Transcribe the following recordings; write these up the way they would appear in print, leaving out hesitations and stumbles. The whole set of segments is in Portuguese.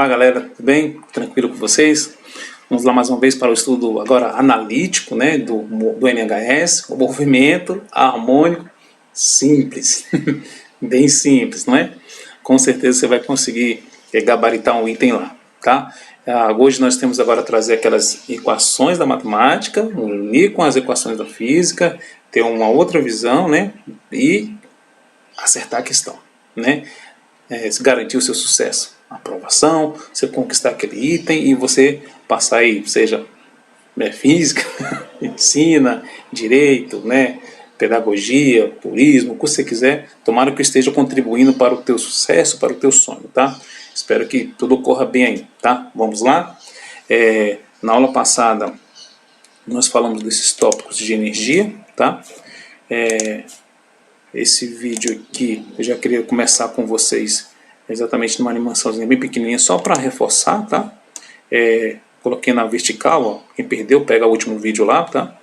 galera, tudo bem? Tranquilo com vocês? Vamos lá mais uma vez para o estudo agora analítico, né, do MHS, o movimento harmônico simples, bem simples, não é? Com certeza você vai conseguir gabaritar um item lá, tá? Hoje nós temos agora trazer aquelas equações da matemática, unir com as equações da física, ter uma outra visão, né, e acertar a questão, né? Garantir o seu sucesso, a aprovação, você conquistar aquele item e você passar aí, seja física, medicina, direito, né, pedagogia, turismo, o que você quiser, tomara que eu esteja contribuindo para o teu sucesso, para o teu sonho, tá? Espero que tudo ocorra bem aí, tá? Vamos lá? Na aula passada nós falamos desses tópicos de energia, tá? Esse vídeo aqui, eu já queria começar com vocês exatamente numa animaçãozinha bem pequenininha, só para reforçar, tá? Coloquei na vertical, ó, quem perdeu, pega o último vídeo lá, tá?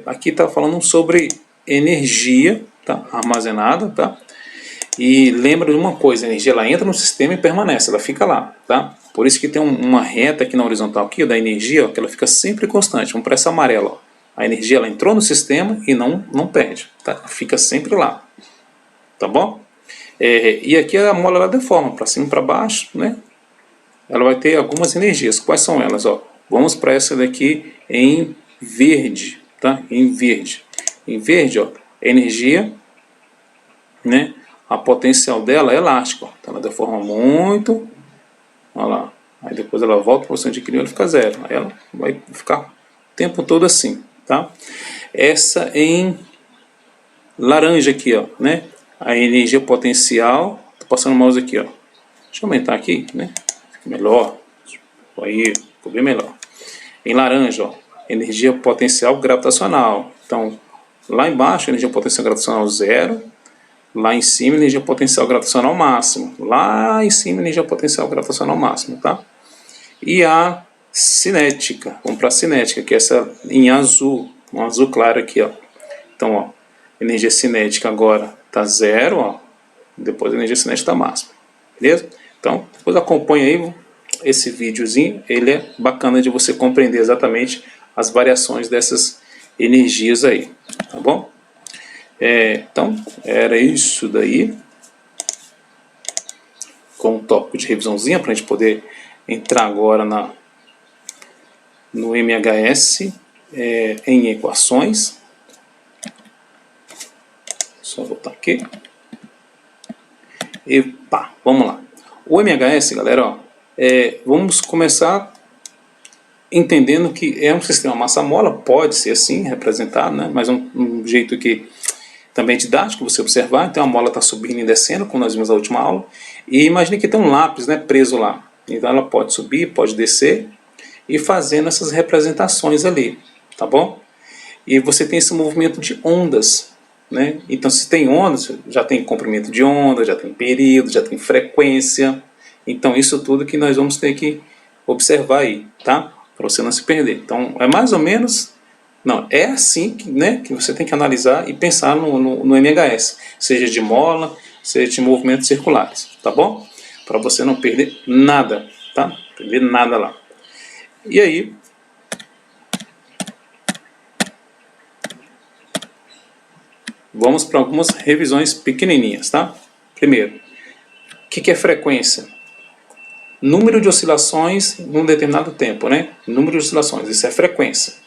Aqui tá falando sobre energia, tá? Armazenada, tá? E lembra de uma coisa, a energia ela entra no sistema e permanece, ela fica lá, tá? Por isso que tem uma reta aqui na horizontal aqui, ó, da energia, ó, que ela fica sempre constante. Vamos para essa amarela, ó. A energia ela entrou no sistema e não perde, tá? Fica sempre lá, tá bom? E aqui a mola ela deforma para cima e para baixo, né? Ela vai ter algumas energias. Quais são elas? Ó, vamos para essa daqui em verde, tá? Em verde. Em verde, ó, energia, né? A potencial dela é elástica, ó. Então ela deforma muito, olha lá. Aí depois ela volta para o de equilíbrio e fica zero. Aí ela vai ficar o tempo todo assim, tá? Essa em laranja aqui, ó, né? A energia potencial, tô passando o mouse aqui, ó. Deixa eu aumentar aqui, né? Fica melhor. Aí, ficou bem melhor. Em laranja, ó, energia potencial gravitacional. Então, lá embaixo, energia potencial gravitacional zero. Lá em cima, energia potencial gravitacional máximo. Lá em cima, energia potencial gravitacional máximo, tá? E a cinética. Vamos para a cinética, que é essa em azul. Um azul claro aqui, ó. Então, ó, energia cinética agora está zero, ó. Depois a energia cinética está máxima. Beleza? Então, depois acompanha aí esse videozinho. Ele é bacana de você compreender exatamente as variações dessas energias aí. Tá bom? Então, era isso daí. Com um tópico de revisãozinha para a gente poder entrar agora no MHS em equações. Só voltar aqui. Epa, vamos lá. O MHS, galera, ó, vamos começar entendendo que é um sistema massa-mola, pode ser assim representado, né? Mas um jeito que também é didático você observar. Então a mola está subindo e descendo, como nós vimos na última aula. E imagine que tem um lápis, né, preso lá. Então ela pode subir, pode descer e fazendo essas representações ali, tá bom? E você tem esse movimento de ondas, né? Então se tem ondas, já tem comprimento de onda, já tem período, já tem frequência. Então isso tudo que nós vamos ter que observar aí, tá? Para você não se perder. Então é mais ou menos... Não, é assim que, né, que você tem que analisar e pensar no MHS, seja de mola, seja de movimentos circulares, tá bom? Para você não perder nada, tá? Perder nada lá. E aí, vamos para algumas revisões pequenininhas, tá? Primeiro, o que é frequência? Número de oscilações num determinado tempo, né? Número de oscilações, isso é frequência.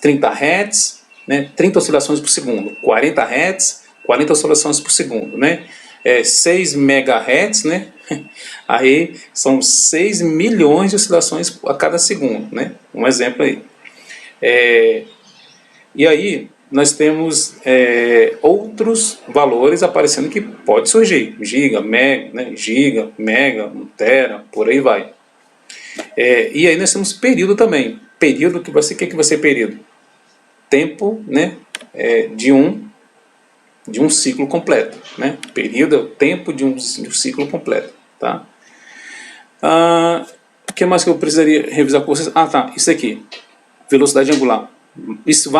30 Hz, né? 30 oscilações por segundo. 40 Hz, 40 oscilações por segundo, né? 6 MHz, né? Aí são 6 milhões de oscilações a cada segundo, né? Um exemplo aí. E aí nós temos outros valores aparecendo que pode surgir. Giga, mega, né? Giga, mega, 1 tera, por aí vai. E aí nós temos período também. Período que vai ser, o que vai ser período? Tempo, né, de um ciclo completo, né? Período é o tempo de um ciclo completo, tá? O que mais que eu precisaria revisar com vocês? Ah, tá, isso aqui, velocidade angular. Isso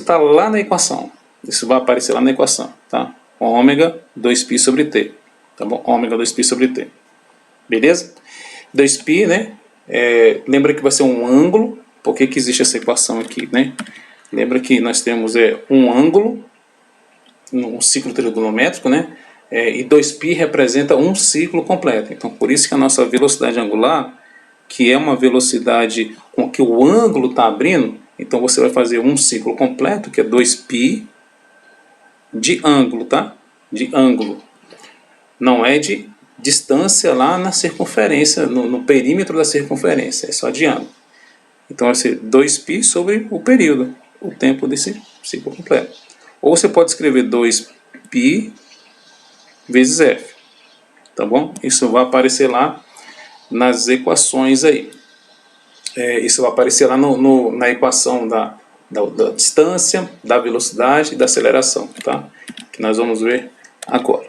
tá lá na equação. Isso vai aparecer lá na equação, tá? Ômega 2π sobre t, tá bom? Ômega 2π sobre t. Beleza? 2π, né? Lembra que vai ser um ângulo. Por que existe essa equação aqui, né? Lembra que nós temos um ângulo, um ciclo trigonométrico, né? E 2π representa um ciclo completo. Então, por isso que a nossa velocidade angular, que é uma velocidade com que o ângulo está abrindo, então você vai fazer um ciclo completo, que é 2π de ângulo, tá? De ângulo. Não é de distância lá na circunferência, no perímetro da circunferência, é só de ângulo. Então vai ser 2π sobre o período, o tempo desse ciclo completo. Ou você pode escrever 2π vezes f, tá bom? Isso vai aparecer lá nas equações aí. Isso vai aparecer lá na equação da distância, da velocidade e da aceleração, tá? Que nós vamos ver agora.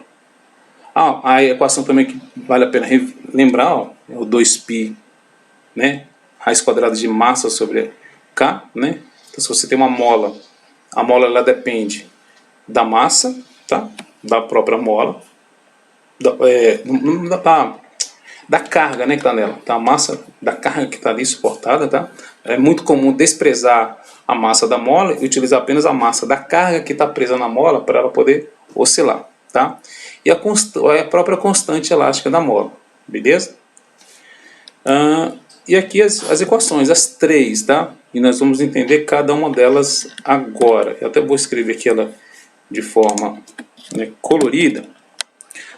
A equação também que vale a pena lembrar, ó, é o 2π, né? Raiz quadrada de massa sobre K, né? Então, se você tem uma mola, a mola ela depende da massa, tá? Da própria mola, da carga, né, que está nela, tá? A massa da carga que está ali suportada, tá? É muito comum desprezar a massa da mola e utilizar apenas a massa da carga que está presa na mola para ela poder oscilar, tá? E a própria constante elástica da mola, beleza? E aqui as equações, as três, tá? E nós vamos entender cada uma delas agora. Eu até vou escrever aqui ela de forma, né, colorida,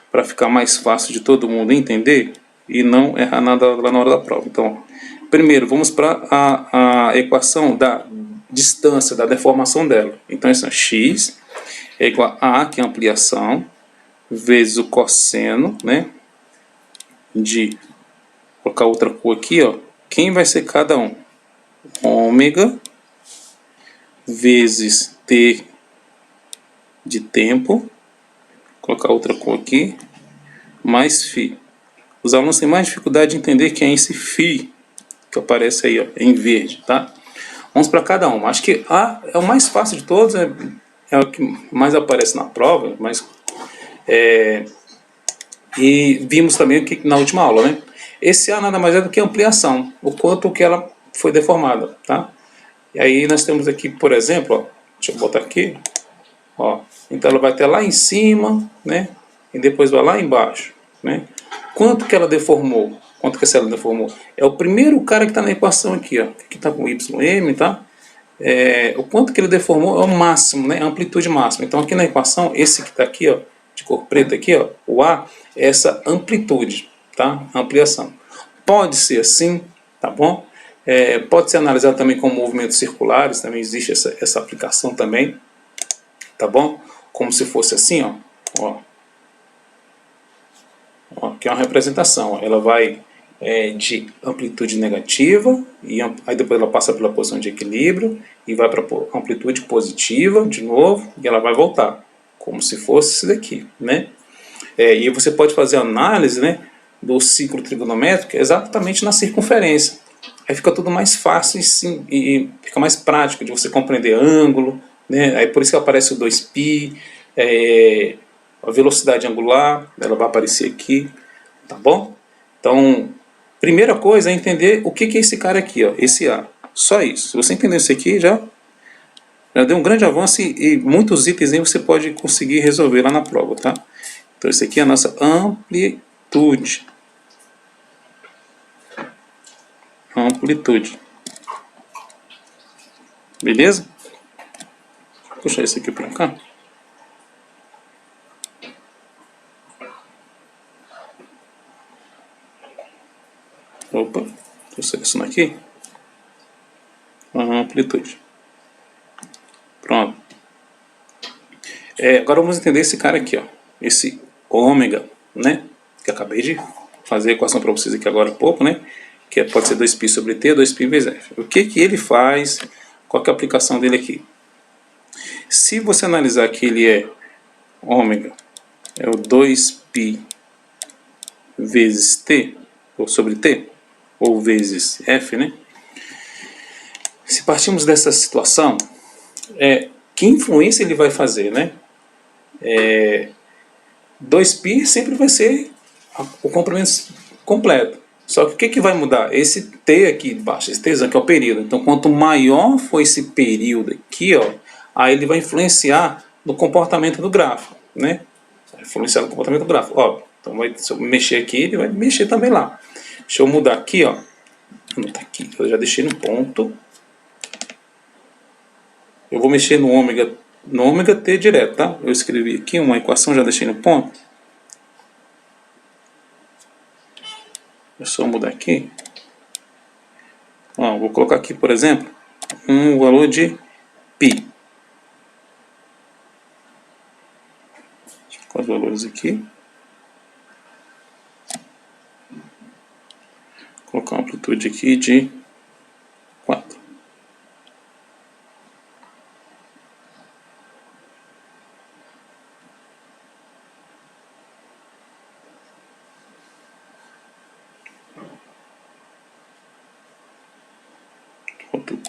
para ficar mais fácil de todo mundo entender e não errar nada lá na hora da prova. Então, primeiro, vamos para a equação da distância, da deformação dela. Então, isso é x é igual a, que é a ampliação, vezes o cosseno, né, de... Vou colocar outra cor aqui, ó. Quem vai ser cada um? Ômega vezes t de tempo. Vou colocar outra cor aqui. Mais φ. Os alunos têm mais dificuldade de entender quem é esse φ que aparece aí, ó, em verde, tá? Vamos para cada um. Acho que A é o mais fácil de todos, é o que mais aparece na prova, mas e vimos também que na última aula, né? Esse A nada mais é do que ampliação, o quanto que ela foi deformada, tá? E aí nós temos aqui, por exemplo, ó, deixa eu botar aqui, ó, então ela vai até lá em cima, né? E depois vai lá embaixo, né? Quanto que ela deformou? Quanto que essa ela deformou? É o primeiro cara que está na equação aqui, ó, que está com YM, tá? O quanto que ele deformou é o máximo, né? A amplitude máxima. Então aqui na equação, esse que está aqui, ó, de cor preta aqui, ó, o A é essa amplitude, tá? Ampliação. Pode ser assim, tá bom? Pode ser analisado também com movimentos circulares, também existe essa aplicação também, tá bom? Como se fosse assim, ó, ó. Ó, que é uma representação, ó. Ela vai de amplitude negativa, e aí depois ela passa pela posição de equilíbrio, e vai para amplitude positiva de novo, e ela vai voltar, como se fosse isso daqui, né? E você pode fazer análise, né, do ciclo trigonométrico exatamente na circunferência. Aí fica tudo mais fácil sim, e fica mais prático de você compreender ângulo, né? Aí por isso que aparece o 2π, a velocidade angular, ela vai aparecer aqui, tá bom? Então, primeira coisa é entender o que é esse cara aqui, ó, esse A. Só isso. Se você entender isso aqui, já deu um grande avanço e muitos itens aí você pode conseguir resolver lá na prova, tá? Então, esse aqui é a nossa amplitude. Amplitude. Beleza? Vou puxar esse aqui para cá. Opa, estou selecionando aqui. Amplitude. Pronto. Agora vamos entender esse cara aqui, ó. Esse ômega, né? Que eu acabei de fazer a equação para vocês aqui agora há pouco, né? Que pode ser 2π sobre t, 2π vezes f. O que ele faz? Qual que é a aplicação dele aqui? Se você analisar que ele é ômega, é o 2π vezes t, ou sobre t, ou vezes f, né? Se partimos dessa situação, que influência ele vai fazer, né? 2π sempre vai ser o comprimento completo. Só que o que vai mudar? Esse T aqui embaixo, esse Tzão que é o período. Então, quanto maior for esse período aqui, ó, aí ele vai influenciar no comportamento do gráfico, né? Vai influenciar no comportamento do gráfico. Ó, então, se eu mexer aqui, ele vai mexer também lá. Deixa eu mudar aqui, ó. Não tá aqui, eu já deixei no ponto. Eu vou mexer no ômega T direto, tá? Eu escrevi aqui uma equação, já deixei no ponto. É só mudar aqui. Ó, vou colocar aqui, por exemplo, um valor de π. Deixa eu colocar os valores aqui. Vou colocar uma amplitude aqui de 4.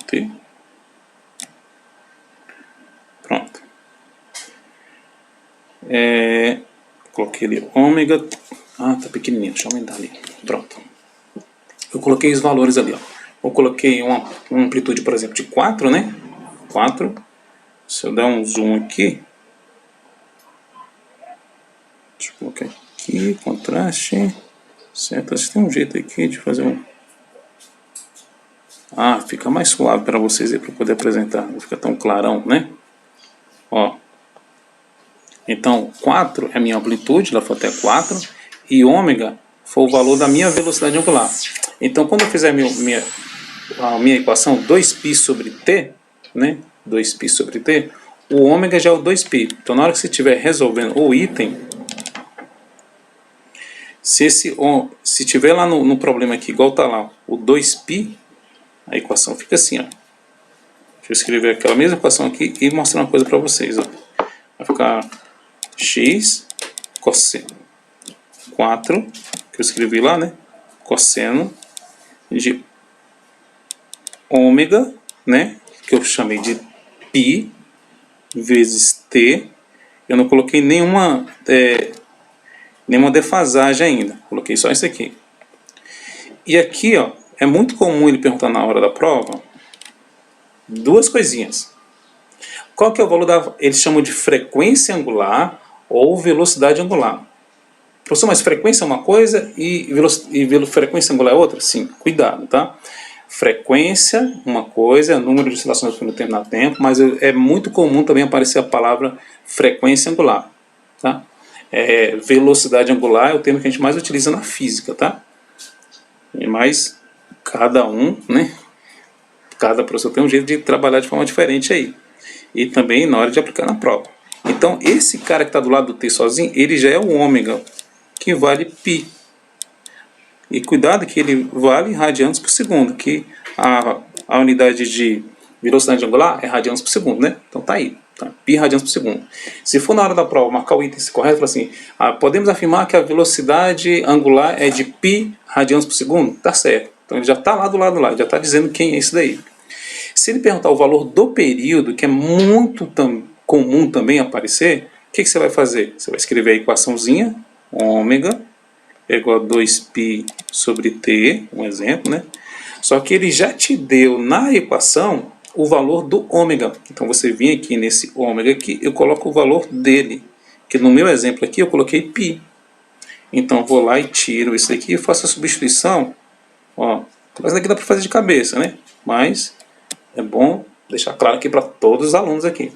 T. Pronto. Coloquei ali ômega. Ah, tá pequenininho, deixa eu aumentar ali. Pronto. Eu coloquei os valores ali, ó. Eu coloquei uma amplitude, por exemplo, de 4, né? 4. Se eu der um zoom aqui. Deixa eu colocar aqui, contraste. Certo? Acho que tem um jeito aqui de fazer um... Ah, fica mais suave para vocês aí, para poder apresentar. Não fica tão clarão, né? Ó. Então, 4 é a minha amplitude, ela foi até 4. E ômega foi o valor da minha velocidade angular. Então, quando eu fizer a minha equação 2π sobre t, né? 2π sobre t, o ômega já é o 2π. Então, na hora que você estiver resolvendo o item, se tiver lá no problema aqui, igual tá lá, o 2π, a equação fica assim, ó. Deixa eu escrever aquela mesma equação aqui e mostrar uma coisa para vocês, ó. Vai ficar x cosseno 4, que eu escrevi lá, né? Cosseno de ômega, né? Que eu chamei de π vezes t. Eu não coloquei nenhuma defasagem ainda. Coloquei só isso aqui. E aqui, ó, é muito comum ele perguntar na hora da prova duas coisinhas. Qual que é o valor da... Eles chamam de frequência angular ou velocidade angular. Professor, mas frequência é uma coisa e frequência angular é outra? Sim, cuidado, tá? Frequência, uma coisa, é o número de oscilações por um determinado tempo, mas é muito comum também aparecer a palavra frequência angular, tá? Velocidade angular é o termo que a gente mais utiliza na física, tá? Mas cada um, né? Cada professor tem um jeito de trabalhar de forma diferente aí. E também na hora de aplicar na prova. Então, esse cara que está do lado do T sozinho, ele já é o ômega, que vale π. E cuidado que ele vale radianos por segundo, que a unidade de velocidade angular é radianos por segundo, né? Então tá aí, tá? Π radianos por segundo. Se for na hora da prova marcar o item correto, fala assim, podemos afirmar que a velocidade angular é de π radianos por segundo? Tá certo. Então ele já está lá do lado lá, já está dizendo quem é esse daí. Se ele perguntar o valor do período, que é muito comum também aparecer, o que você vai fazer? Você vai escrever a equaçãozinha, ômega é igual a 2π sobre t, um exemplo, né? Só que ele já te deu na equação o valor do ômega. Então você vem aqui nesse ômega aqui, eu coloco o valor dele, que no meu exemplo aqui eu coloquei π. Então eu vou lá e tiro isso aqui e faço a substituição. Ó, isso daqui dá para fazer de cabeça, né? Mas é bom deixar claro aqui para todos os alunos aqui.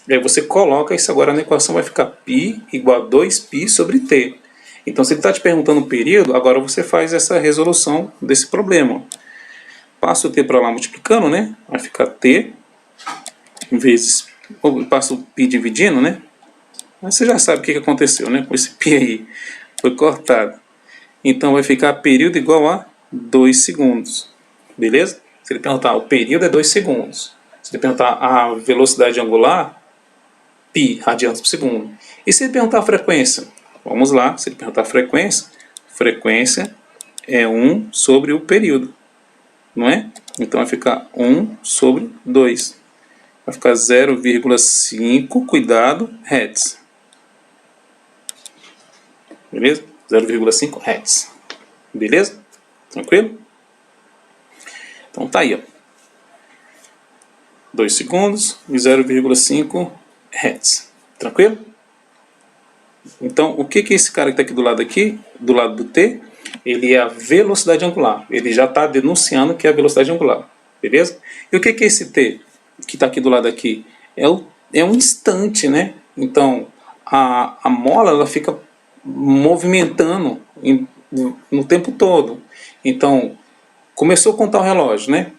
E aí você coloca isso agora na equação, vai ficar π igual a 2π sobre t. Então, se ele está te perguntando o período, agora você faz essa resolução desse problema. Passa o t para lá multiplicando, né? Vai ficar t vezes... Passa o π dividindo, né? Mas você já sabe o que aconteceu, né? Com esse π aí. Foi cortado. Então, vai ficar período igual a 2 segundos. Beleza? Se ele perguntar o período é 2 segundos. Se ele perguntar a velocidade angular, π radianos por segundo. E se ele perguntar a frequência? Vamos lá, se ele perguntar a frequência, frequência é 1 sobre o período, não é? Então vai ficar 1 sobre 2. Vai ficar 0,5, cuidado, Hz. Beleza? 0,5 Hz. Beleza? Tranquilo? Então tá aí, ó. 2 segundos e 0,5 Hz. Tranquilo? Então, o que é esse cara que está aqui do lado do T? Ele é a velocidade angular. Ele já está denunciando que é a velocidade angular. Beleza? E o que é esse T que está aqui do lado aqui? É um instante, né? Então, a mola ela fica movimentando no tempo todo. Então, começou a contar o relógio, né?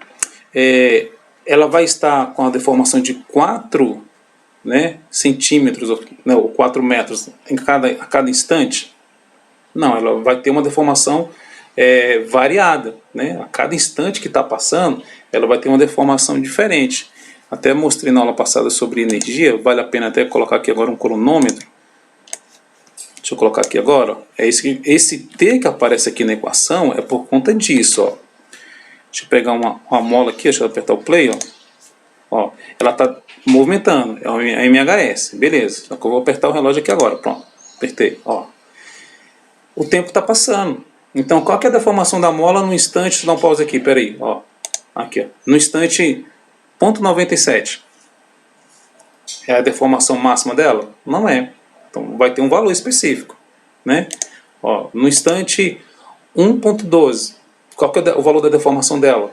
Ela vai estar com a deformação de 4, né, centímetros ou 4 metros a cada instante. Não, ela vai ter uma deformação variada, né? A cada instante que está passando, ela vai ter uma deformação diferente. Até mostrei na aula passada sobre energia, vale a pena até colocar aqui agora um cronômetro. Deixa eu colocar aqui agora. Esse T que aparece aqui na equação é por conta disso. Ó. Deixa eu pegar uma mola aqui, deixa eu apertar o play. Ó, ela está movimentando, é a MHS, beleza. Só que eu vou apertar o relógio aqui agora, pronto, apertei. Ó. O tempo está passando. Então, qual que é a deformação da mola no instante? Deixa eu dar um pause aqui, peraí. Ó. Aqui, ó. No instante 0,97. É a deformação máxima dela? Não é. Então, vai ter um valor específico. Né? Ó, no instante 1,12. Qual que é o valor da deformação dela?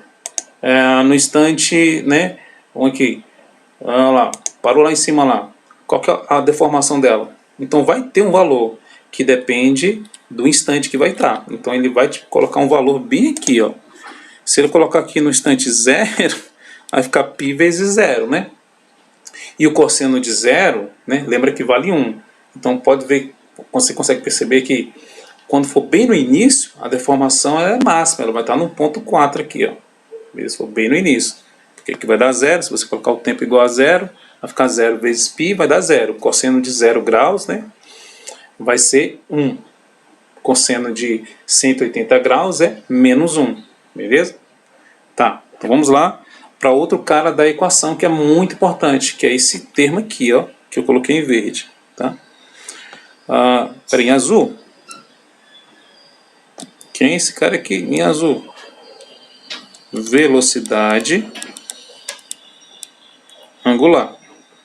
No instante, né? Vamos aqui. Olha lá, parou lá em cima lá. Qual que é a deformação dela? Então, vai ter um valor que depende do instante que vai estar. Então ele vai te colocar um valor bem aqui, ó. Se ele colocar aqui no instante 0, vai ficar π vezes 0, né? E o cosseno de 0, né, lembra que vale 1. Então pode ver, você consegue perceber que quando for bem no início, a deformação é máxima, ela vai estar no ponto 4 aqui, ó. Se for bem no início. Porque aqui vai dar 0, se você colocar o tempo igual a 0, vai ficar 0 vezes π, vai dar 0. O cosseno de 0 graus, né, vai ser 1. Cosseno de 180 graus é menos 1, beleza? Tá, então vamos lá para outro cara da equação que é muito importante, que é esse termo aqui, ó, que eu coloquei em verde, tá? Peraí, em azul. Quem é esse cara aqui em azul? Velocidade angular,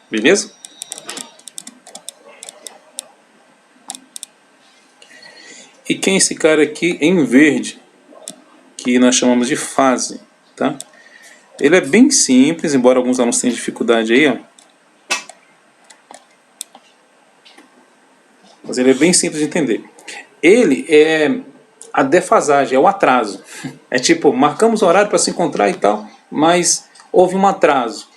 beleza? E quem é esse cara aqui em verde, que nós chamamos de fase, tá? Ele é bem simples, embora alguns alunos tenham dificuldade aí, ó. Mas ele é bem simples de entender. Ele é a defasagem, é o atraso. É tipo, marcamos o horário para se encontrar e tal, mas houve um atraso.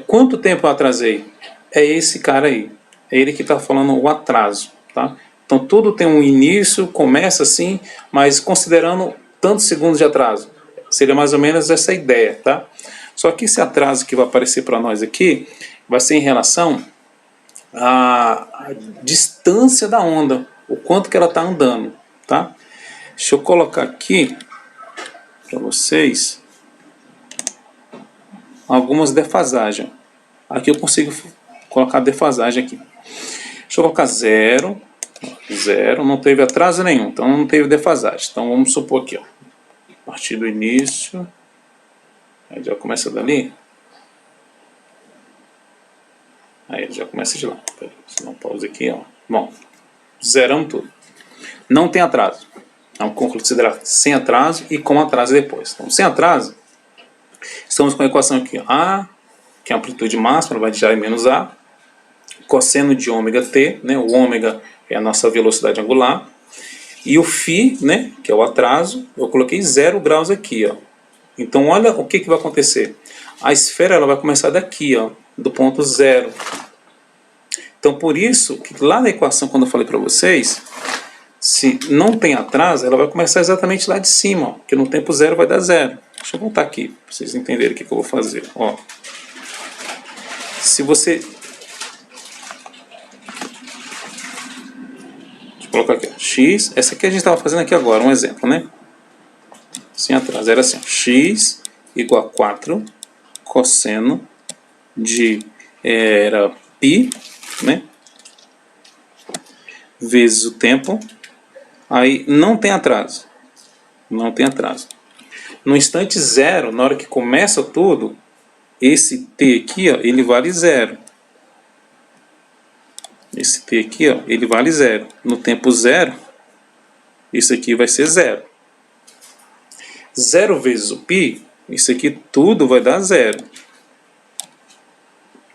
Quanto tempo eu atrasei? É esse cara aí. É ele que está falando o atraso, tá? Então tudo tem um início, começa assim, mas considerando tantos segundos de atraso. Seria mais ou menos essa ideia, tá? Só que esse atraso que vai aparecer para nós aqui vai ser em relação à distância da onda, o quanto que ela está andando, tá? Deixa eu colocar aqui para vocês algumas defasagens. Aqui eu consigo colocar defasagem aqui. Deixa eu colocar 0, 0, não teve atraso nenhum, então não teve defasagem. Então vamos supor aqui, ó, a partir do início, aí já começa dali. Aí já começa de lá. Peraí, deixa eu dar um pause aqui, ó. Bom, zeramos tudo. Não tem atraso. Vamos considerar sem atraso e com atraso depois. Então, sem atraso, estamos com a equação aqui. A, que é a amplitude máxima, vai de J menos A. Cosseno de ômega t, né? O ômega é a nossa velocidade angular. E o φ, né? Que é o atraso, eu coloquei 0 graus aqui, ó. Então, olha o que vai acontecer. A esfera ela vai começar daqui, ó, do ponto 0. Então, por isso, que lá na equação, quando eu falei para vocês, se não tem atraso, ela vai começar exatamente lá de cima, ó, porque no tempo 0 vai dar 0. Deixa eu voltar aqui, para vocês entenderem o que eu vou fazer. Ó. Se você... Deixa eu colocar aqui, ó, x. Essa aqui a gente estava fazendo aqui agora, um exemplo, né? Sem atraso, era assim, ó, x igual a 4 cosseno de... era π, né? Vezes o tempo. Aí não tem atraso. não tem atraso. No instante zero, na hora que começa tudo, esse t aqui, ó, ele vale zero. Esse t aqui, ó, ele vale zero. No tempo zero, isso aqui vai ser zero. Zero vezes o π, isso aqui tudo vai dar zero.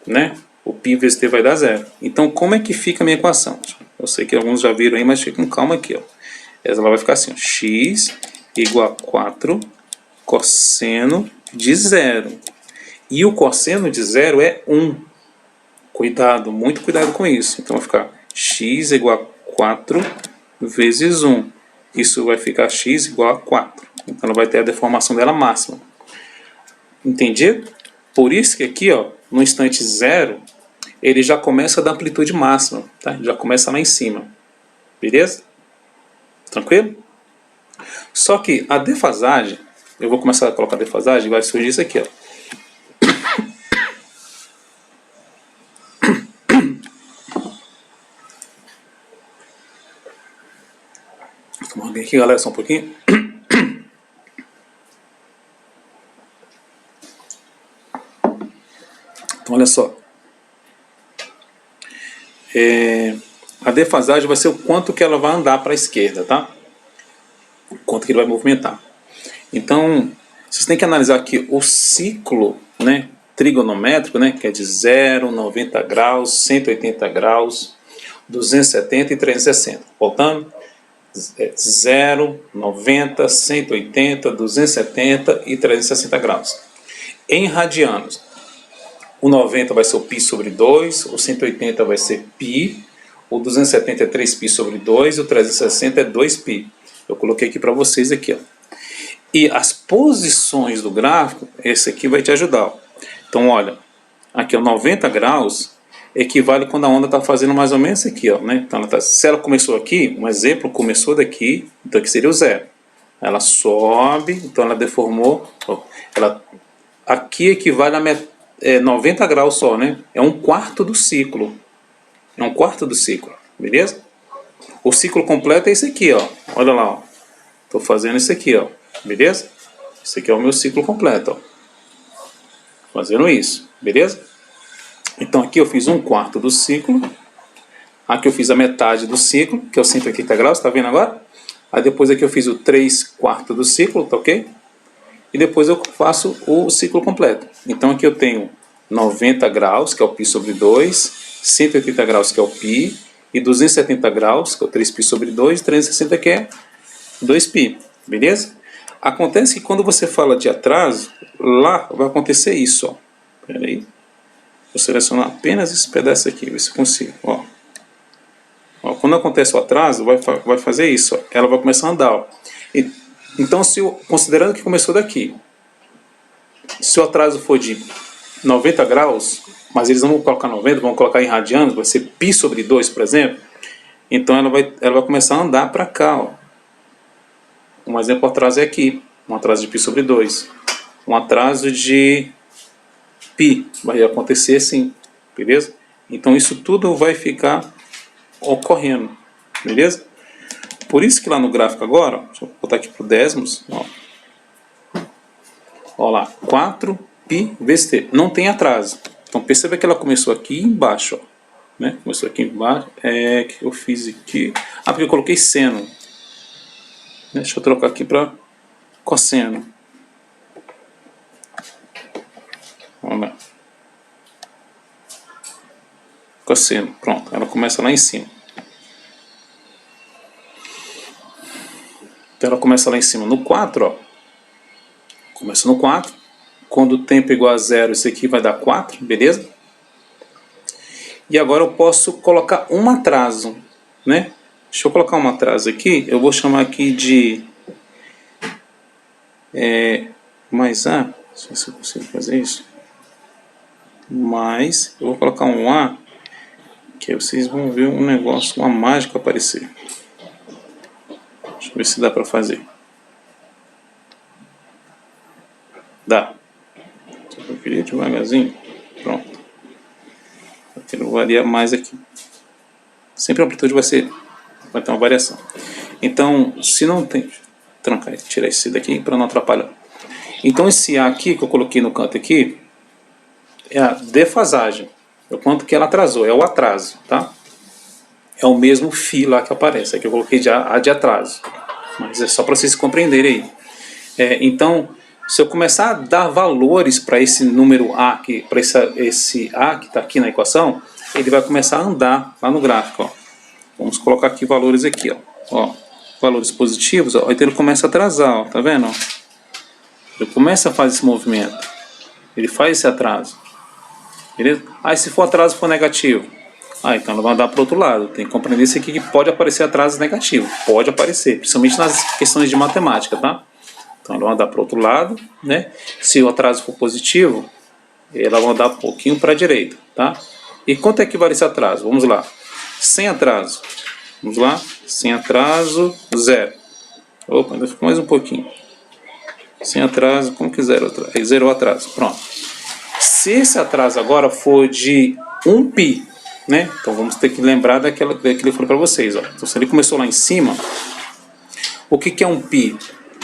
Né? O π vezes t vai dar zero. Então, como é que fica a minha equação? Eu sei que alguns já viram aí, mas fiquem com calma aqui. Ó. Ela vai ficar assim, ó, x igual a 4 cosseno de zero. E o cosseno de zero é 1. Cuidado, muito cuidado com isso. Então vai ficar x igual a 4 vezes 1. Isso vai ficar x igual a 4. Então ela vai ter a deformação dela máxima. Entendido? Por isso que aqui, ó, no instante zero, ele já começa da amplitude máxima. Tá? Já começa lá em cima. Beleza? Tranquilo? Só que a defasagem, eu vou começar a colocar a defasagem, vai surgir isso aqui, ó. Vou tomar bem aqui, galera, só um pouquinho. Então, olha só. A defasagem vai ser o quanto que ela vai andar para a esquerda, tá? O quanto que ele vai movimentar. Então, vocês têm que analisar aqui o ciclo, né, trigonométrico, né, que é de 0, 90 graus, 180 graus, 270 e 360. Voltando, 0, 90, 180, 270 e 360 graus. Em radianos, o 90 vai ser o π sobre 2, o 180 vai ser π, o 270 é 3π sobre 2 e o 360 é 2π. Eu coloquei aqui para vocês aqui, ó. E as posições do gráfico, esse aqui vai te ajudar. Ó. Então, olha, aqui é 90 graus, equivale quando a onda está fazendo mais ou menos aqui, ó, né? Então, se ela começou aqui, um exemplo, começou daqui, então aqui seria o zero. Ela sobe, então ela deformou, ó, aqui equivale a 90 graus só, né? É um quarto do ciclo. É um quarto do ciclo, beleza? O ciclo completo é esse aqui, ó. Olha lá, ó. Tô fazendo isso aqui, ó. Beleza? Esse aqui é o meu ciclo completo, ó. Fazendo isso, beleza? Então aqui eu fiz um quarto do ciclo. Aqui eu fiz a metade do ciclo, que é o 180 graus, tá vendo agora? Aí depois aqui eu fiz o 3/4 do ciclo, tá ok? E depois eu faço o ciclo completo. Então aqui eu tenho 90 graus, que é o π sobre 2, 180 graus, que é o π, e 270 graus, que é o 3π sobre 2, e 360, que é 2π, beleza? Acontece que quando você fala de atraso, lá vai acontecer isso, ó. Pera aí. Vou selecionar apenas esse pedaço aqui, ver se eu consigo, ó. Ó, quando acontece o atraso, vai fazer isso, ó. Ela vai começar a andar, ó. Então, considerando que começou daqui, se o atraso for de 90 graus, mas eles não vão colocar 90, vão colocar em radianos, vai ser π sobre 2, por exemplo, então ela vai começar a andar para cá, ó. Um exemplo, o atraso é aqui, um atraso de π sobre 2. Um atraso de π vai acontecer assim, beleza? Então isso tudo vai ficar ocorrendo, beleza? Por isso que lá no gráfico agora, deixa eu botar aqui para décimos, ó lá, 4π vezes t, não tem atraso. Então perceba que ela começou aqui embaixo, ó, né? Começou aqui embaixo, que eu fiz aqui, porque eu coloquei seno. Deixa eu trocar aqui para cosseno. Vamos lá. Cosseno, pronto, ela começa lá em cima. Então ela começa lá em cima no 4, ó. Começa no 4. Quando o tempo é igual a 0, isso aqui vai dar 4, beleza? E agora eu posso colocar um atraso, né? Deixa eu colocar um atraso aqui. Eu vou chamar aqui de mais A. Não sei se eu consigo fazer isso. Mais, eu vou colocar um A, que aí vocês vão ver um negócio, uma mágica aparecer. Deixa eu ver se dá para fazer. Dá. Só que eu queria devagarzinho. Pronto. Aqui não varia mais aqui. Sempre a amplitude vai ter uma variação. Então, se não tem... trancar, tirar esse daqui para não atrapalhar. Então esse A aqui que eu coloquei no canto aqui é a defasagem, é o quanto que ela atrasou, é o atraso, tá? É o mesmo φ lá que aparece, aqui eu coloquei de A de atraso, mas é só para vocês compreenderem aí. Então, se eu começar a dar valores para esse número A aqui, para esse A que está aqui na equação, ele vai começar a andar lá no gráfico, ó. Vamos colocar aqui valores aqui, ó, valores positivos, ó, então ele começa a atrasar, ó, tá vendo? Ó? Ele começa a fazer esse movimento, ele faz esse atraso, beleza? Aí se for atraso for negativo, então ele vai andar para o outro lado. Tem que compreender isso aqui que pode aparecer atraso negativo, pode aparecer, principalmente nas questões de matemática, tá? Então ela vai andar para o outro lado, né? Se o atraso for positivo, ela vai andar um pouquinho para a direita, tá? E quanto é que vale esse atraso? Vamos lá. Sem atraso. Vamos lá. Sem atraso, 0. Opa, ainda ficou mais um pouquinho. Sem atraso, como que zero atraso? Aí zerou atraso. Pronto. Se esse atraso agora for de 1π, né? Então vamos ter que lembrar daquilo que ele falou para vocês, ó. Então se ele começou lá em cima, o que é 1π?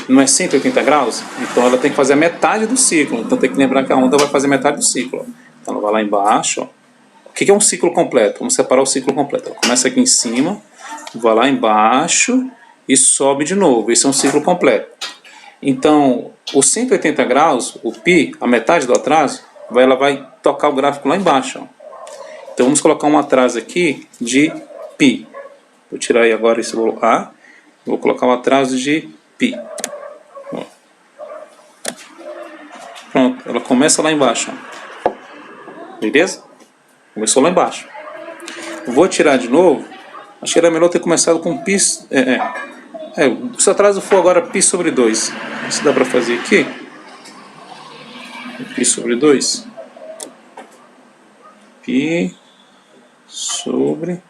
Não é 180 graus? Então ela tem que fazer a metade do ciclo. Então tem que lembrar que a onda vai fazer metade do ciclo, ó. Então ela vai lá embaixo, ó. O que é um ciclo completo? Vamos separar o ciclo completo. Ela começa aqui em cima, vai lá embaixo e sobe de novo. Esse é um ciclo completo. Então, os 180 graus, o π, a metade do atraso, ela vai tocar o gráfico lá embaixo, ó. Então vamos colocar um atraso aqui de π. Vou tirar aí agora esse valor A. Vou colocar um atraso de π. Ó. Pronto, ela começa lá embaixo, ó. Beleza? Começou lá embaixo. Vou tirar de novo. Acho que era melhor ter começado com π. Se o atraso for agora π sobre 2. Se dá para fazer aqui. π sobre 2. π sobre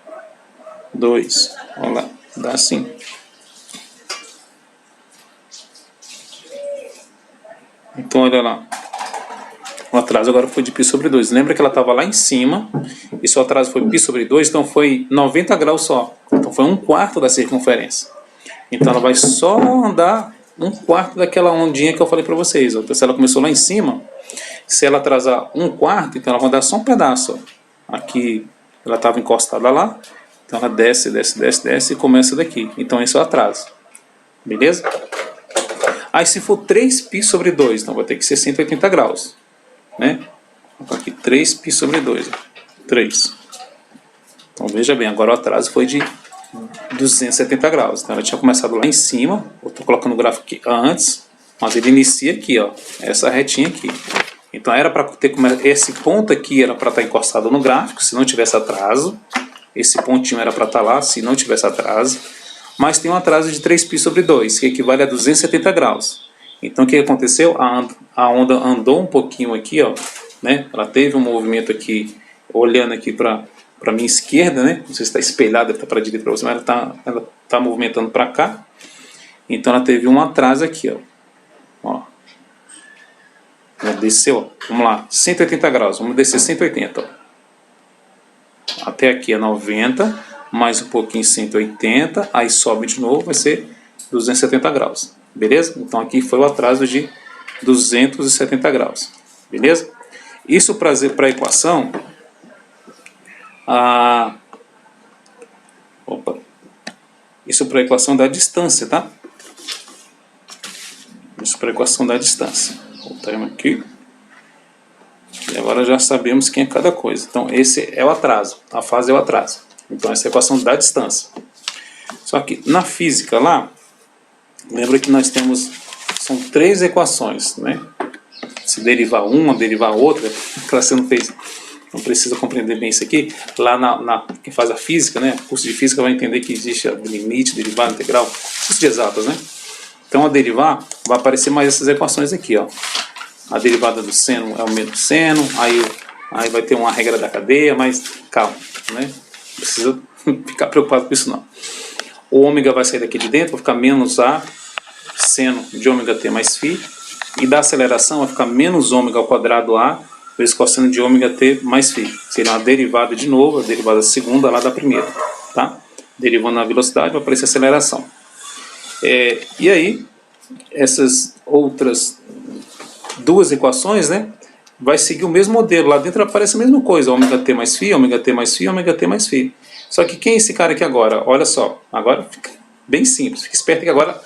2. Olha lá. Dá assim. Então olha lá. O atraso agora foi de π sobre 2. Lembra que ela estava lá em cima. E se o atraso foi π sobre 2, então foi 90 graus só. Então foi 1/4 da circunferência. Então ela vai só andar 1/4 daquela ondinha que eu falei para vocês. Então se ela começou lá em cima, se ela atrasar 1/4, então ela vai andar só um pedaço. Ó. Aqui ela estava encostada lá. Então ela desce, desce, desce, desce e começa daqui. Então esse é o atraso. Beleza? Aí se for 3π sobre 2, então vai ter que ser 180 graus. Né? Vou colocar aqui 3π sobre 2. 3. Então veja bem, agora o atraso foi de 270 graus. Então ela tinha começado lá em cima. Eu estou colocando o gráfico aqui antes, mas ele inicia aqui, ó, essa retinha aqui. Então era para ter esse ponto aqui era para estar encostado no gráfico, se não tivesse atraso. Esse pontinho era para estar lá, se não tivesse atraso. Mas tem um atraso de 3π sobre 2, que equivale a 270 graus. Então o que aconteceu? A onda andou um pouquinho aqui, ó, né? Ela teve um movimento aqui, olhando aqui para a minha esquerda, né? Não sei se está espelhada, deve estar para a direita para você, mas ela tá movimentando para cá. Então ela teve um atraso aqui, ó. Ela desceu, ó. Vamos lá, 180 graus, vamos descer 180, ó. Até aqui é 90, mais um pouquinho 180, aí sobe de novo, vai ser 270 graus. Beleza? Então aqui foi o atraso de 270 graus. Beleza? Isso para a equação. Isso para a equação da distância, tá? Isso para a equação da distância. Voltamos aqui. E agora já sabemos quem é cada coisa. Então esse é o atraso. A fase é o atraso. Então essa é a equação da distância. Só que na física lá, lembra que nós temos, são 3 equações, né? Se derivar uma, derivar outra, que você não fez, não precisa compreender bem isso aqui. Lá quem faz a física, né? O curso de física vai entender que existe a limite, derivada, integral, curso de exatas, né? Então a derivar, vai aparecer mais essas equações aqui, ó. A derivada do seno é o menos seno, aí vai ter uma regra da cadeia, mas calma, né? Não precisa ficar preocupado com isso não. O ômega vai sair daqui de dentro, vai ficar menos A, seno de ômega t mais φ, e da aceleração vai ficar menos ômega ao quadrado A, vezes cosseno de ômega t mais φ. Seria uma derivada de novo, a derivada segunda lá da primeira, tá? Derivando na velocidade vai aparecer a aceleração. E aí, essas outras duas equações, né, vai seguir o mesmo modelo. Lá dentro aparece a mesma coisa, ômega t mais φ, ômega t mais φ, ômega t mais φ. Só que quem é esse cara aqui agora? Olha só, agora fica bem simples. Fica esperto que agora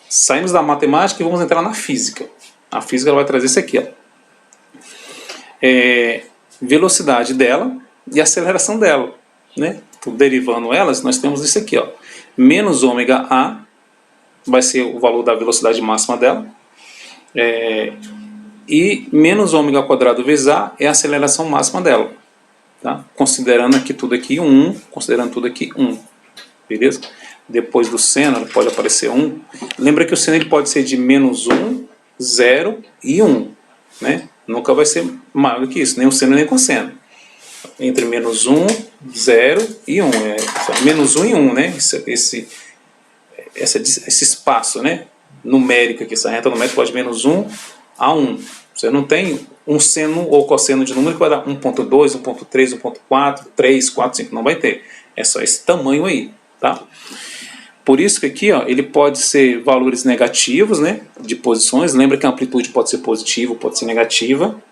saímos da matemática e vamos entrar na física. A física ela vai trazer isso aqui, ó. Velocidade dela e aceleração dela, né? Então, derivando elas, nós temos isso aqui, ó. Menos ômega a vai ser o valor da velocidade máxima dela. E menos ômega quadrado vezes a é a aceleração máxima dela. Tá? Considerando aqui tudo aqui 1, considerando tudo aqui 1. Beleza? Depois do seno pode aparecer 1. Lembra que o seno ele pode ser de menos 1, 0 e 1. Né? Nunca vai ser maior do que isso, nem o seno nem o cosseno. Entre menos 1, 0 e 1. Menos 1 e 1, né? Esse espaço, né? Numérico aqui, essa reta numérica pode de menos 1 a 1. Você não tem um seno ou cosseno de número que vai dar 1.2, 1.3, 1.4, 3, 4, 5. Não vai ter. É só esse tamanho aí, tá? Por isso que aqui, ó, ele pode ser valores negativos, né, de posições. Lembra que a amplitude pode ser positiva, pode ser negativa.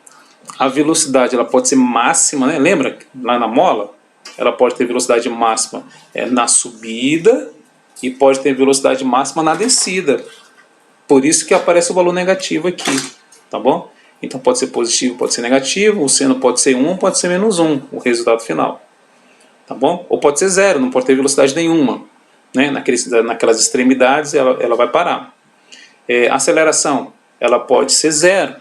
A velocidade ela pode ser máxima, né? Lembra lá na mola? Ela pode ter velocidade máxima na subida e pode ter velocidade máxima na descida. Por isso que aparece o valor negativo aqui, tá bom? Então pode ser positivo, pode ser negativo, o seno pode ser 1, pode ser menos 1, o resultado final. Tá bom? Ou pode ser 0, não pode ter velocidade nenhuma. Né? Naquelas extremidades ela vai parar. A aceleração, ela pode ser 0.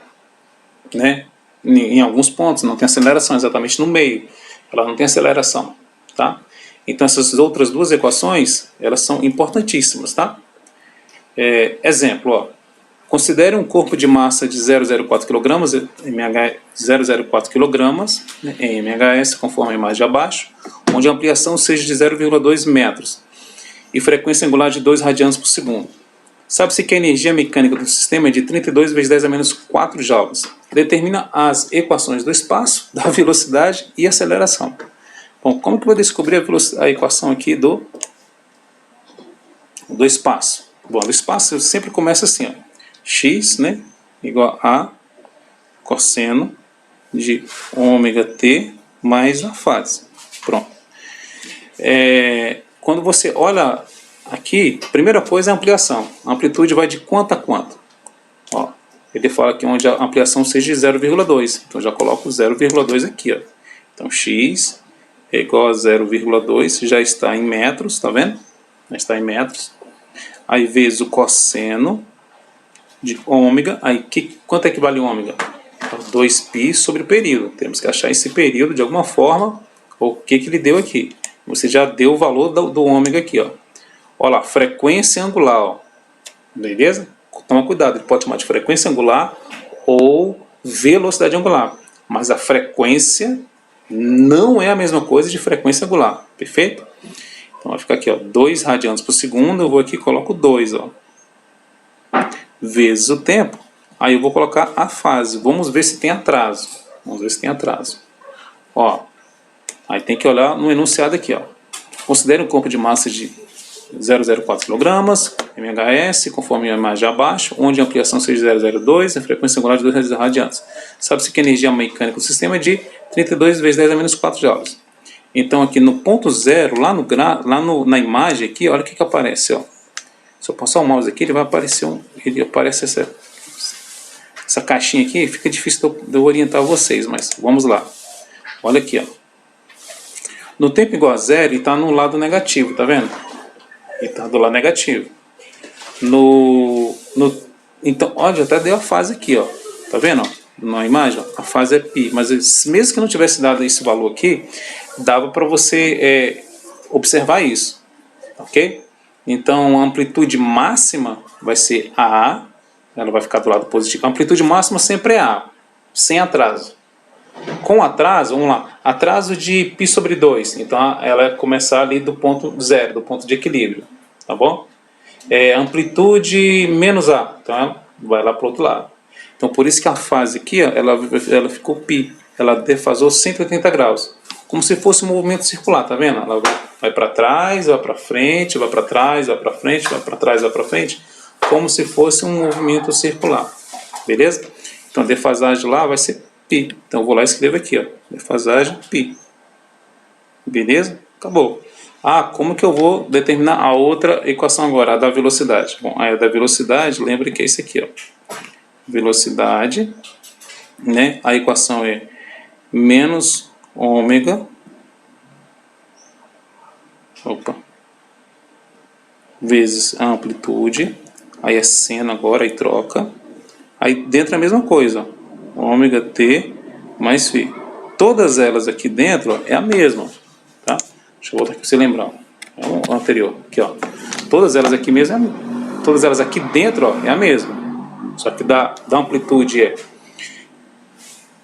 Né? Em alguns pontos não tem aceleração, exatamente no meio. Ela não tem aceleração. Tá? Então essas outras duas equações, elas são importantíssimas. Tá? Exemplo, ó. Considere um corpo de massa de 0,04 kg, mh 0,04 kg, em MHS, conforme a imagem abaixo, onde a ampliação seja de 0,2 metros e frequência angular de 2 radianos por segundo. Sabe-se que a energia mecânica do sistema é de 32 vezes 10 a menos 4 joules. Determina as equações do espaço, da velocidade e aceleração. Bom, como que eu vou descobrir a equação aqui do espaço? Bom, do espaço sempre começa assim, ó. X, né, igual a cosseno de ômega t mais a fase. Pronto. Quando você olha aqui, primeira coisa é a ampliação. A amplitude vai de quanto a quanto? Ó, ele fala aqui onde a ampliação seja de 0,2. Então já coloco 0,2 aqui. Ó. Então x é igual a 0,2, já está em metros, tá vendo? Já está em metros. Aí vezes o cosseno de ômega, aí quanto é que vale o ômega? 2π sobre o período. Temos que achar esse período de alguma forma, ou o que ele deu aqui. Você já deu o valor do ômega aqui, ó. Olha lá, frequência angular, ó. Beleza? Toma cuidado, ele pode chamar de frequência angular ou velocidade angular. Mas a frequência não é a mesma coisa de frequência angular, perfeito? Então vai ficar aqui, ó, 2 radianos por segundo, eu vou aqui e coloco 2, ó. Vezes o tempo, aí eu vou colocar a fase. Vamos ver se tem atraso. Vamos ver se tem atraso. Ó, aí tem que olhar no enunciado aqui, ó. Considere um corpo de massa de 0,04 kg, MHS, conforme a imagem abaixo, onde a ampliação seja 0,02, a frequência angular de 2 radianos. Sabe-se que a energia mecânica do sistema é de 32 vezes 10 a menos 4 joules. Então aqui no ponto 0, na imagem aqui, olha o que aparece, ó. Se eu passar o mouse aqui, ele vai aparecer essa caixinha aqui, fica difícil de eu orientar vocês, mas vamos lá. Olha aqui, ó. No tempo igual a 0, ele está no lado negativo, tá vendo? Ele está do lado negativo. Então, olha, até deu a fase aqui, ó. Tá vendo? Na imagem, ó, a fase é π. Mas mesmo que não tivesse dado esse valor aqui, dava para você observar isso, ok? Então a amplitude máxima vai ser A, ela vai ficar do lado positivo. A amplitude máxima sempre é A, sem atraso. Com atraso, vamos lá, atraso de π sobre 2, então ela vai começar ali do ponto 0, do ponto de equilíbrio, tá bom? Amplitude menos A, então ela vai lá para o outro lado. Então por isso que a fase aqui, ó, ela ficou π, ela defasou 180 graus. Como se fosse um movimento circular, tá vendo? Ela vai para trás, vai para frente, vai para trás, vai para frente, vai para trás, vai para frente. como se fosse um movimento circular, beleza? Então a defasagem lá vai ser π. Então eu vou lá e escrevo aqui, ó, defasagem π. Beleza? Acabou. Ah, como que eu vou determinar a outra equação agora, a da velocidade? Bom, a da velocidade, lembra que é isso aqui, ó. Velocidade, né? A equação é menos ômega, vezes a amplitude, aí é seno agora, aí troca. Aí dentro é a mesma coisa, ó, ômega t mais φ. Todas elas aqui dentro, ó, é a mesma, tá? Deixa eu voltar aqui para você lembrar, é o anterior, aqui, ó. Todas elas aqui mesmo, todas elas aqui dentro, ó, é a mesma. Só que da amplitude é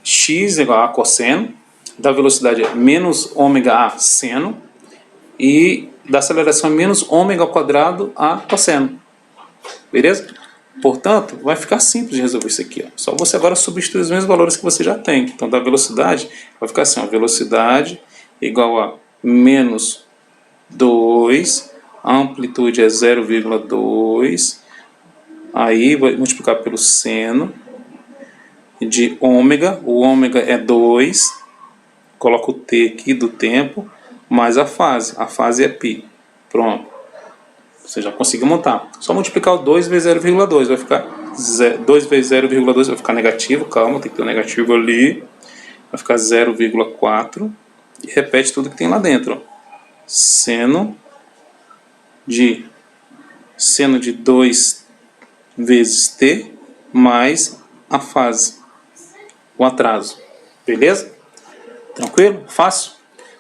x igual a cosseno, da velocidade é menos ômega a seno, e da aceleração é menos ômega ao quadrado a cosseno. Beleza? Portanto, vai ficar simples de resolver isso aqui, ó. Só você agora substituir os mesmos valores que você já tem. Então, da velocidade, vai ficar assim, ó, velocidade igual a menos 2, a amplitude é 0,2, aí vai multiplicar pelo seno de ômega, o ômega é 2, coloca o t aqui do tempo, mais a fase é π. Pronto. Você já conseguiu montar. Só multiplicar o 2 vezes 0,2, vai ficar 2 vezes 0,2 vai ficar negativo, calma, tem que ter um negativo ali. Vai ficar 0,4 e repete tudo que tem lá dentro, ó. Seno de 2 vezes t mais a fase, o atraso. Beleza? Tranquilo? Fácil?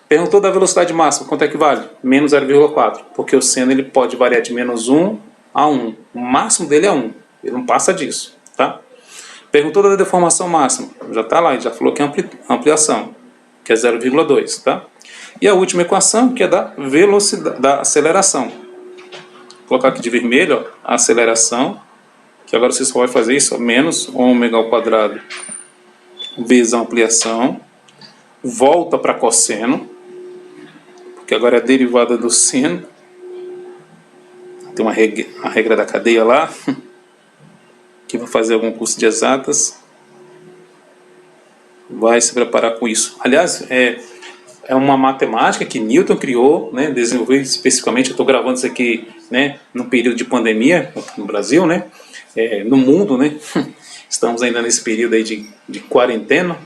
Perguntou da velocidade máxima, quanto é que vale? Menos 0,4, porque o seno ele pode variar de menos 1 a 1. O máximo dele é 1, ele não passa disso, tá? Perguntou da deformação máxima, já está lá, já falou que é ampliação, que é 0,2, tá? E a última equação, que é da velocidade, da aceleração. Vou colocar aqui de vermelho, ó, a aceleração, que agora você só vai fazer isso, ó, menos ômega ao quadrado vezes a ampliação, volta para cosseno, porque agora é a derivada do seno. Tem a regra da cadeia lá, que vai fazer algum curso de exatas, vai se preparar com isso. Aliás, é uma matemática que Newton criou, né, desenvolveu especificamente. Eu estou gravando isso aqui, né, no período de pandemia no Brasil, né, no mundo, né, estamos ainda nesse período aí de quarentena.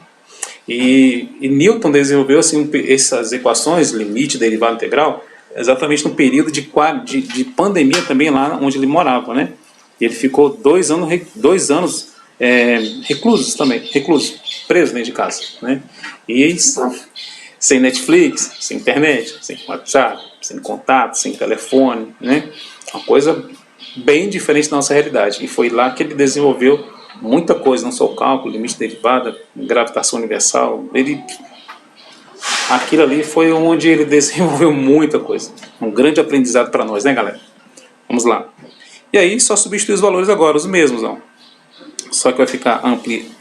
E Newton desenvolveu assim, essas equações, limite, derivada integral, exatamente no período de pandemia também lá onde ele morava, né? E ele ficou 2 anos recluso, preso dentro de casa, né? E sem Netflix, sem internet, sem WhatsApp, sem contato, sem telefone, né? Uma coisa bem diferente da nossa realidade. E foi lá que ele desenvolveu muita coisa, não só o cálculo, limite de derivada, gravitação universal. Aquilo ali foi onde ele desenvolveu muita coisa. Um grande aprendizado para nós, né, galera? Vamos lá. E aí, só substituir os valores agora, os mesmos, ó. Só que vai ficar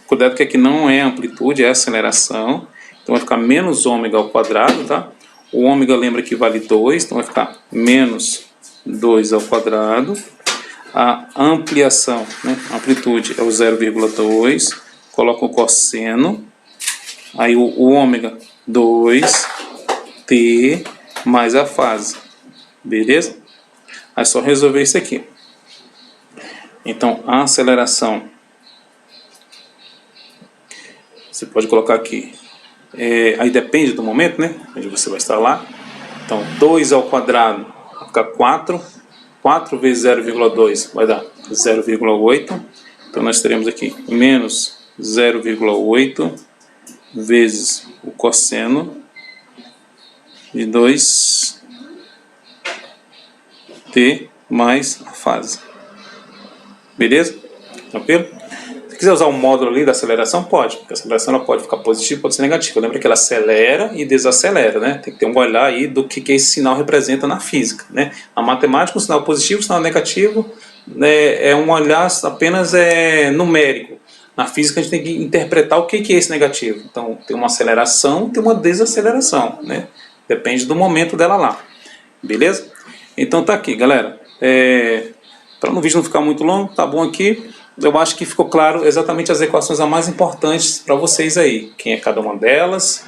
cuidado que aqui não é amplitude, é aceleração. Então vai ficar menos ômega ao quadrado, tá? O ômega lembra que vale 2, então vai ficar menos 2 ao quadrado. A ampliação, né, a amplitude é o 0,2, coloca o cosseno, aí o ômega 2, t, mais a fase, beleza? Aí é só resolver isso aqui. Então, a aceleração, você pode colocar aqui, aí depende do momento, né, onde você vai estar lá. Então, 2 ao quadrado vai ficar 4, 4 vezes 0,2 vai dar 0,8. Então nós teremos aqui menos 0,8 vezes o cosseno de 2t mais a fase. Beleza? Tranquilo? Se quiser usar o módulo ali da aceleração, pode, porque a aceleração ela pode ficar positiva, pode ser negativa. Lembra que ela acelera e desacelera, né? Tem que ter um olhar aí do que esse sinal representa na física, né? Na matemática, um sinal positivo, um sinal negativo, né, é um olhar apenas numérico. Na física, a gente tem que interpretar o que é esse negativo. Então, tem uma aceleração, tem uma desaceleração, né? Depende do momento dela lá. Beleza? Então, tá aqui, galera. Para no vídeo não ficar muito longo, tá bom aqui. Eu acho que ficou claro exatamente as equações as mais importantes para vocês aí. Quem é cada uma delas,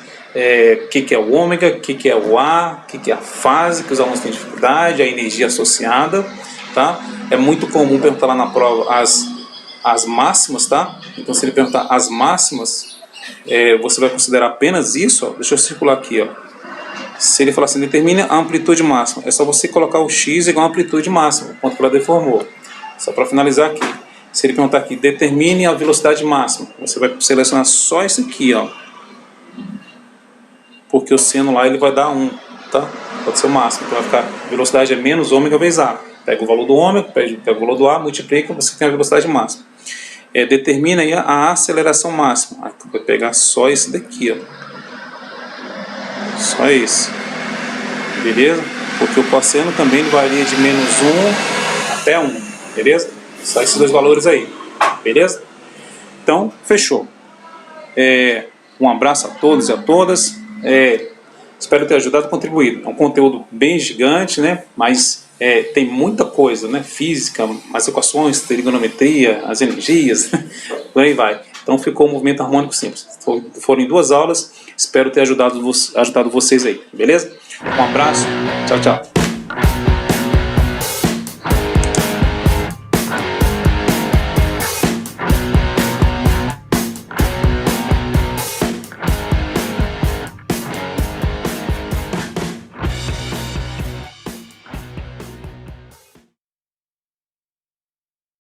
o que é o ômega, o que é o A, o que é a fase que os alunos têm dificuldade, a energia associada, tá? É muito comum perguntar lá na prova as máximas, tá? Então se ele perguntar as máximas, você vai considerar apenas isso, ó. Deixa eu circular aqui, ó. Se ele falar assim, determine a amplitude máxima, é só você colocar o x igual a amplitude máxima, quanto que ela deformou. Só para finalizar aqui. Se ele perguntar aqui, determine a velocidade máxima, você vai selecionar só isso aqui, ó. Porque o seno lá ele vai dar 1, tá? Pode ser o máximo. Então vai ficar, velocidade é menos ômega vezes A. Pega o valor do ômega, pega o valor do A, multiplica, você tem a velocidade máxima. Determina aí a aceleração máxima. Aí tu vai pegar só esse daqui, ó. Só isso. Beleza? Porque o cosseno também varia de menos 1 até 1. Beleza? Só esses dois valores aí. Beleza? Então, fechou. Um abraço a todos e a todas. Espero ter ajudado e contribuído. É um conteúdo bem gigante, né? Mas tem muita coisa, né? Física, as equações, trigonometria, as energias, por aí vai. Então ficou um movimento harmônico simples. Foram em 2 aulas. Espero ter ajudado vocês aí. Beleza? Um abraço. Tchau, tchau.